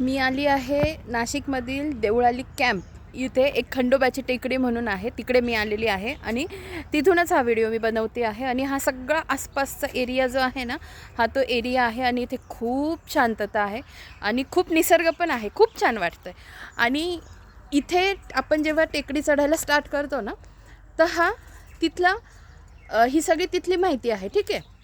मी आली आहे नाशिकमधील देऊळाली कॅम्प. इथे एक खंडोबाची टेकडी म्हणून आहे, तिकडे मी आलेली आहे आणि तिथूनच हा व्हिडिओ मी बनवते आहे. आणि हा सगळा आसपासचा एरिया जो आहे ना, हा तो एरिया आहे आणि इथे खूप शांतता आहे आणि खूप निसर्ग पण आहे. खूप छान वाटतं आहे. आणि इथे आपण जेव्हा टेकडी चढायला स्टार्ट करतो ना, तर हा तिथला ही सगळी तिथली माहिती आहे. ठीक आहे,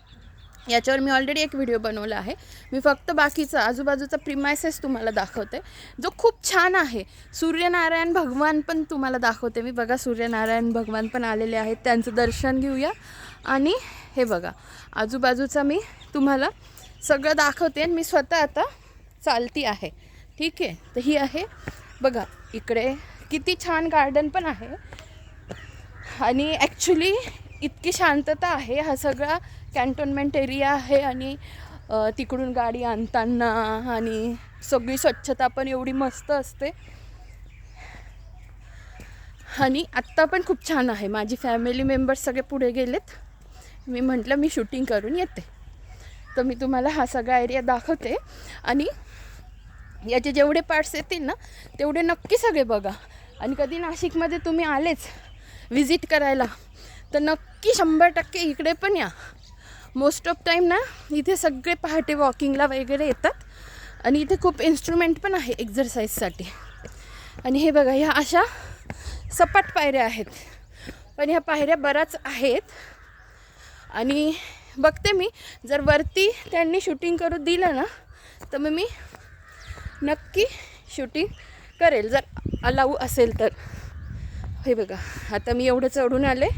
याच्यावर मी ऑलरेडी एक व्हिडिओ बनवला आहे. मी फक्त बाकीचा आजूबाजूचा प्रिमायसेस तुम्हाला दाखवते, जो खूप छान आहे. सूर्यनारायण भगवान पण तुम्हाला दाखवते मी. बघा, सूर्यनारायण भगवान पण आलेले आहेत, त्यांचं दर्शन घेऊया. आणि हे बघा, आजूबाजूचा मी तुम्हाला सगळं दाखवते. आणि मी स्वतः आता चालती आहे. ठीक आहे, तर ही आहे बघा, इकडे किती छान गार्डन पण आहे. आणि ॲक्च्युली इतकी शांतता आहे. हा सगळा कॅन्टोन्मेंट एरिया आहे आणि तिकडून गाडी आणताना आणि सगळी स्वच्छता पण एवढी मस्त असते. आणि आत्ता पण खूप छान आहे. माझी फॅमिली मेंबर्स सगळे पुढे गेलेत. मी म्हटलं मी शूटिंग करून येते, तर मी तुम्हाला हा सगळा एरिया दाखवते. आणि याचे जेवढे पार्ट्स येतील ना, तेवढे नक्की सगळे बघा. आणि कधी नाशिकमध्ये तुम्ही आलेच विजिट करायला, तर नक्की 100% इकडे पण या. मोस्ट ऑफ टाईम ना, इथे सगळे पहाटे वॉकिंगला वगैरे येतात. आणि इथे खूप इन्स्ट्रुमेंट पण आहे एक्झरसाईजसाठी. आणि हे बघा, ह्या अशा सपाट पायऱ्या आहेत, पण ह्या पायऱ्या बऱ्याच आहेत. आणि बघते मी, जर वरती त्यांनी शूटिंग करू दिलं ना, तर मग मी नक्की शूटिंग करेल, जर अलाऊ असेल तर. हे बघा, आता मी एवढं चढून आले.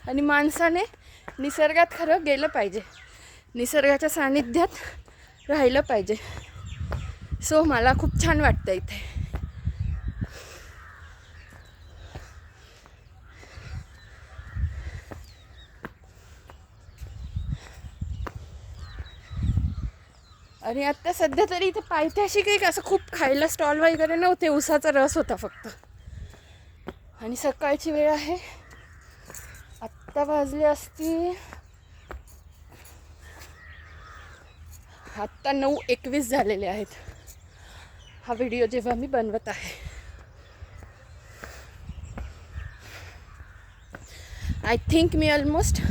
आणि माणसाने निसर्गात खरं गेलं पाहिजे, निसर्गाच्या सानिध्यात राहिलं पाहिजे. सो मला खूप छान वाटतं इथे. आणि आत्ता सध्या तरी इथे पायथ्याशी काही असं खूप खायला स्टॉल वगैरे नव्हते. उसाचा रस होता फक्त. आणि सकाळची वेळ आहे. आत्ता वाजले असतील आत्ता 9:21 झालेले आहेत, हा व्हिडिओ जेव्हा मी बनवत आहे. आय थिंक मी ऑलमोस्ट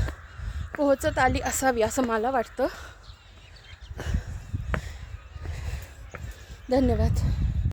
पोहोचत आली असावी असं मला वाटतं. धन्यवाद.